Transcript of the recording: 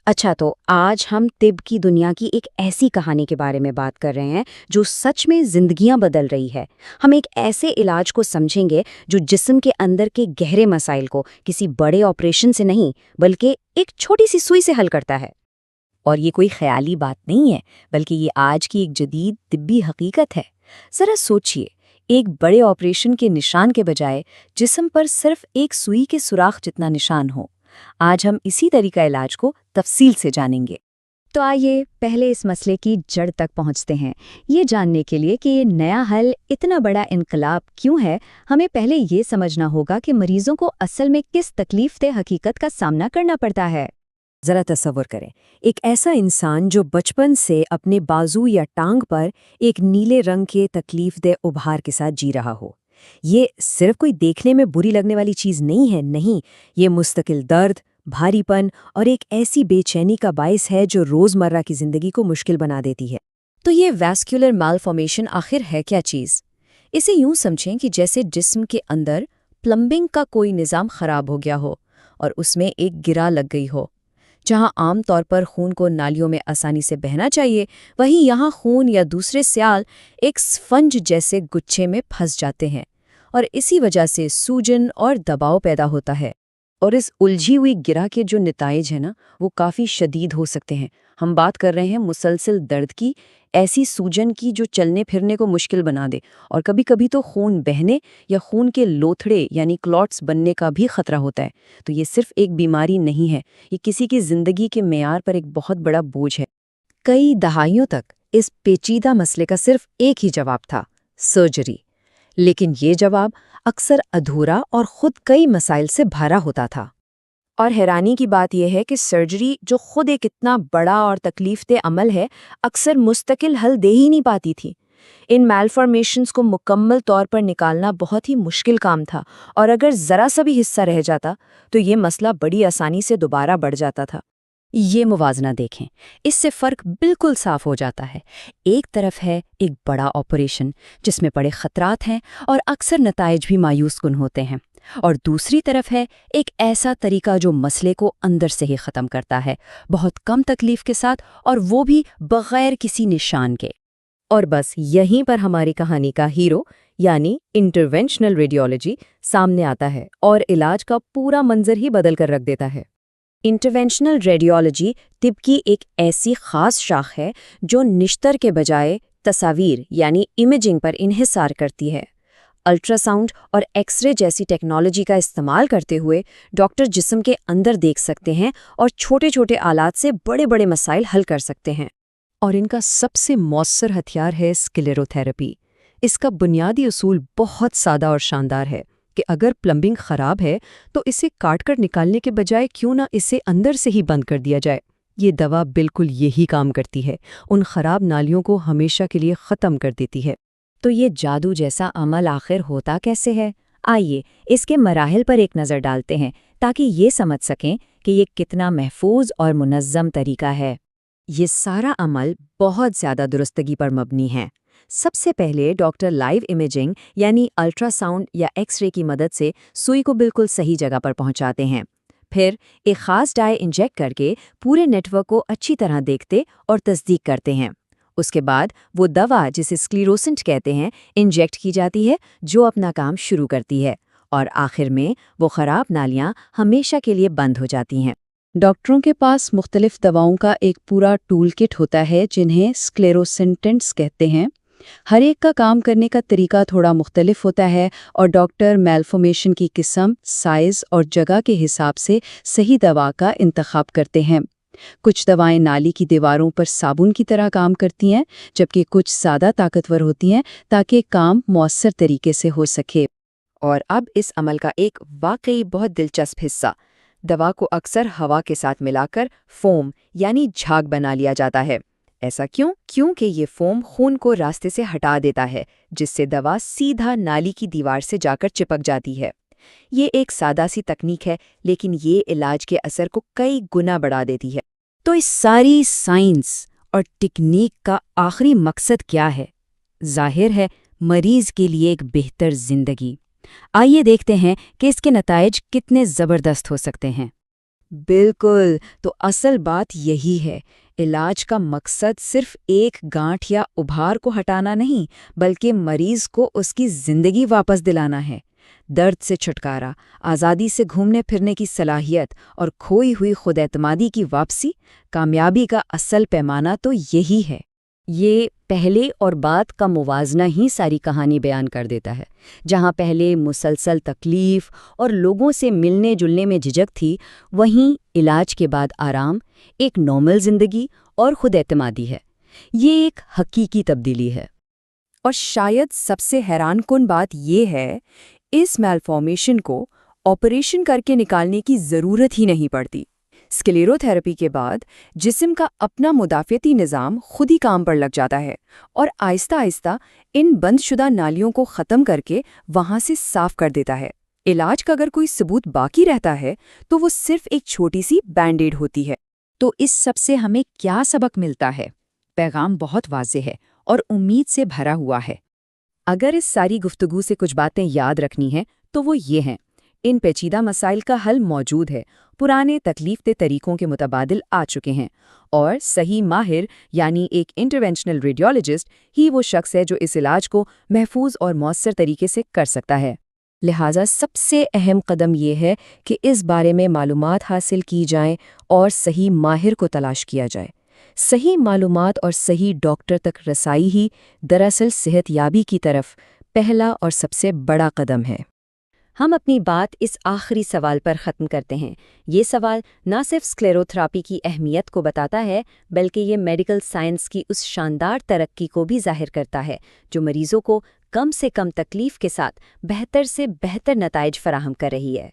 اچھا تو آج ہم طب کی دنیا کی ایک ایسی کہانی کے بارے میں بات کر رہے ہیں جو سچ میں زندگیاں بدل رہی ہے۔ ہم ایک ایسے علاج کو سمجھیں گے جو جسم کے اندر کے گہرے مسائل کو کسی بڑے آپریشن سے نہیں بلکہ ایک چھوٹی سی سوئی سے حل کرتا ہے۔ اور یہ کوئی خیالی بات نہیں ہے، بلکہ یہ آج کی ایک جدید طبی حقیقت ہے۔ ذرا سوچئے، ایک بڑے آپریشن کے نشان کے بجائے جسم پر صرف ایک سوئی کے سوراخ جتنا نشان ہو۔ آج ہم اسی طریقہ علاج کو تفصیل سے جانیں گے۔ تو آئیے پہلے اس مسئلے کی جڑ تک پہنچتے ہیں۔ یہ جاننے کے لیے کہ یہ نیا حل اتنا بڑا انقلاب کیوں ہے، ہمیں پہلے یہ سمجھنا ہوگا کہ مریضوں کو اصل میں کس تکلیف دہ حقیقت کا سامنا کرنا پڑتا ہے۔ ذرا تصور کریں، ایک ایسا انسان جو بچپن سے اپنے بازو یا ٹانگ پر ایک نیلے رنگ کے تکلیف دہ ابھار کے ساتھ جی رہا ہو۔ یہ صرف کوئی دیکھنے میں بری لگنے والی چیز نہیں ہے، نہیں، یہ مستقل درد، بھاری پن اور ایک ایسی بے چینی کا باعث ہے جو روزمرہ کی زندگی کو مشکل بنا دیتی ہے۔ تو یہ ویسکولر مالفارمیشن آخر ہے کیا چیز؟ اسے یوں سمجھیں کہ جیسے جسم کے اندر پلمبنگ کا کوئی نظام خراب ہو گیا ہو اور اس میں ایک گرہ لگ گئی ہو۔ جہاں عام طور پر خون کو نالیوں میں آسانی سے بہنا چاہیے، وہیں یہاں خون یا دوسرے سیال ایک سفنج جیسے گچھے میں پھنس جاتے ہیں اور اسی وجہ سے سوجن اور دباؤ پیدا ہوتا ہے۔ اور اس الجھی ہوئی گرہ کے جو نتائج ہیں نا، وہ کافی شدید ہو سکتے ہیں۔ ہم بات کر رہے ہیں مسلسل درد کی، ایسی سوجن کی جو چلنے پھرنے کو مشکل بنا دے، اور کبھی کبھی تو خون بہنے یا خون کے لوتھڑے یعنی کلاٹس بننے کا بھی خطرہ ہوتا ہے۔ تو یہ صرف ایک بیماری نہیں ہے، یہ کسی کی زندگی کے معیار پر ایک بہت بڑا بوجھ ہے۔ کئی دہائیوں تک اس پیچیدہ مسئلے کا صرف ایک ہی جواب تھا: سرجری۔ لیکن یہ جواب اکثر ادھورا اور خود کئی مسائل سے بھرا ہوتا تھا۔ اور حیرانی کی بات یہ ہے کہ سرجری، جو خود ایک اتنا بڑا اور تکلیف دہ عمل ہے، اکثر مستقل حل دے ہی نہیں پاتی تھی۔ ان میلفارمیشنز کو مکمل طور پر نکالنا بہت ہی مشکل کام تھا، اور اگر ذرا سا بھی حصہ رہ جاتا تو یہ مسئلہ بڑی آسانی سے دوبارہ بڑھ جاتا تھا۔ یہ موازنہ دیکھیں، اس سے فرق بالکل صاف ہو جاتا ہے۔ ایک طرف ہے ایک بڑا آپریشن جس میں بڑے خطرات ہیں اور اکثر نتائج بھی مایوس کن ہوتے ہیں، اور دوسری طرف ہے ایک ایسا طریقہ جو مسئلے کو اندر سے ہی ختم کرتا ہے، بہت کم تکلیف کے ساتھ، اور وہ بھی بغیر کسی نشان کے۔ اور بس یہیں پر ہماری کہانی کا ہیرو یعنی انٹرونشنل ریڈیولوجی سامنے آتا ہے اور علاج کا پورا منظر ہی بدل کر رکھ دیتا ہے۔ انٹرونشنل ریڈیولوجی طب کی ایک ایسی خاص شاخ ہے جو نشتر کے بجائے تصاویر یعنی امیجنگ پر انحصار کرتی ہے۔ الٹرا ساؤنڈ اور ایکس رے جیسی ٹیکنالوجی کا استعمال کرتے ہوئے ڈاکٹر جسم کے اندر دیکھ سکتے ہیں اور چھوٹے چھوٹے آلات سے بڑے بڑے مسائل حل کر سکتے ہیں۔ اور ان کا سب سے مؤثر ہتھیار ہے سکلیروتھیراپی۔ اس کا بنیادی اصول بہت سادہ اور شاندار ہے کہ اگر پلمبنگ خراب ہے تو اسے کاٹ کر نکالنے کے بجائے کیوں نہ اسے اندر سے ہی بند کر دیا جائے۔ یہ دوا بالکل یہی کام کرتی ہے، ان خراب نالیوں کو ہمیشہ کے لیے ختم کر دیتی ہے۔ تو یہ جادو جیسا عمل آخر ہوتا کیسے ہے؟ آئیے اس کے مراحل پر ایک نظر ڈالتے ہیں تاکہ یہ سمجھ سکیں کہ یہ کتنا محفوظ اور منظم طریقہ ہے۔ یہ سارا عمل بہت زیادہ درستگی پر مبنی ہے۔ سب سے پہلے ڈاکٹر لائیو امیجنگ یعنی الٹرا ساؤنڈ یا ایکس رے کی مدد سے سوئی کو بالکل صحیح جگہ پر پہنچاتے ہیں۔ پھر ایک خاص ڈائی انجیکٹ کر کے پورے نیٹ ورک کو اچھی طرح دیکھتے اور تصدیق کرتے ہیں۔ اس کے بعد وہ دوا جسے سکلیروسنٹ کہتے ہیں انجیکٹ کی جاتی ہے، جو اپنا کام شروع کرتی ہے، اور آخر میں وہ خراب نالیاں ہمیشہ کے لیے بند ہو جاتی ہیں۔ ڈاکٹروں کے پاس مختلف دواؤں کا ایک پورا ٹول کٹ ہوتا ہے جنہیں سکلیروسنٹنٹس کہتے ہیں۔ ہر ایک کا کام کرنے کا طریقہ تھوڑا مختلف ہوتا ہے، اور ڈاکٹر میلفارمیشن کی قسم، سائز اور جگہ کے حساب سے صحیح دوا کا انتخاب کرتے ہیں۔ کچھ دوائیں نالی کی دیواروں پر صابن کی طرح کام کرتی ہیں، جبکہ کچھ زیادہ طاقتور ہوتی ہیں تاکہ کام مؤثر طریقے سے ہو سکے۔ اور اب اس عمل کا ایک واقعی بہت دلچسپ حصہ، دوا کو اکثر ہوا کے ساتھ ملا کر فوم یعنی جھاگ بنا لیا جاتا ہے۔ ایسا کیوں؟ کیونکہ یہ فوم خون کو راستے سے ہٹا دیتا ہے، جس سے دوا سیدھا نالی کی دیوار سے جا کر چپک جاتی ہے۔ یہ ایک سادہ سی تکنیک ہے، لیکن یہ علاج کے اثر کو کئی گنا بڑھا دیتی ہے۔ تو اس ساری سائنس اور ٹیکنیک کا آخری مقصد کیا ہے؟ ظاہر ہے، مریض کے لیے ایک بہتر زندگی۔ آئیے دیکھتے ہیں کہ اس کے نتائج کتنے زبردست ہو سکتے ہیں۔ بالکل، تو اصل بات یہی ہے۔ علاج کا مقصد صرف ایک گانٹھ یا ابھار کو ہٹانا نہیں، بلکہ مریض کو اس کی زندگی واپس دلانا ہے۔ درد سے چھٹکارا، آزادی سے گھومنے پھرنے کی صلاحیت اور کھوئی ہوئی خود اعتمادی کی واپسی، کامیابی کا اصل پیمانہ تو یہی ہے۔ یہ پہلے اور بعد کا موازنہ ہی ساری کہانی بیان کر دیتا ہے۔ جہاں پہلے مسلسل تکلیف اور لوگوں سے ملنے جلنے میں جھجک تھی، وہیں علاج کے بعد آرام، ایک نارمل زندگی اور خود اعتمادی ہے۔ یہ ایک حقیقی تبدیلی ہے۔ اور شاید سب سے حیران کن بات یہ ہے، اس میلفارمیشن کو آپریشن کر کے نکالنے کی ضرورت ہی نہیں پڑتی۔ اسکلیروتھیراپی کے بعد جسم کا اپنا مدافعتی نظام خود ہی کام پر لگ جاتا ہے اور آہستہ آہستہ ان بند شدہ نالیوں کو ختم کر کے وہاں سے صاف کر دیتا ہے۔ علاج کا اگر کوئی ثبوت باقی رہتا ہے تو وہ صرف ایک چھوٹی سی بینڈ ایڈ ہوتی ہے۔ تو اس سب سے ہمیں کیا سبق ملتا ہے؟ پیغام بہت واضح ہے اور امید سے بھرا ہوا ہے۔ اگر اس ساری گفتگو سے کچھ باتیں یاد رکھنی ہیں تو وہ یہ ہیں: ان پیچیدہ مسائل کا حل موجود ہے، پرانے تکلیف دہ طریقوں کے متبادل آ چکے ہیں، اور صحیح ماہر یعنی ایک انٹرونشنل ریڈیولوجسٹ ہی وہ شخص ہے جو اس علاج کو محفوظ اور مؤثر طریقے سے کر سکتا ہے۔ لہٰذا سب سے اہم قدم یہ ہے کہ اس بارے میں معلومات حاصل کی جائیں اور صحیح ماہر کو تلاش کیا جائے۔ صحیح معلومات اور صحیح ڈاکٹر تک رسائی ہی دراصل صحت یابی کی طرف پہلا اور سب سے بڑا قدم ہے۔ ہم اپنی بات اس آخری سوال پر ختم کرتے ہیں۔ یہ سوال نہ صرف اسکلیروتھراپی کی اہمیت کو بتاتا ہے، بلکہ یہ میڈیکل سائنس کی اس شاندار ترقی کو بھی ظاہر کرتا ہے جو مریضوں کو کم سے کم تکلیف کے ساتھ بہتر سے بہتر نتائج فراہم کر رہی ہے۔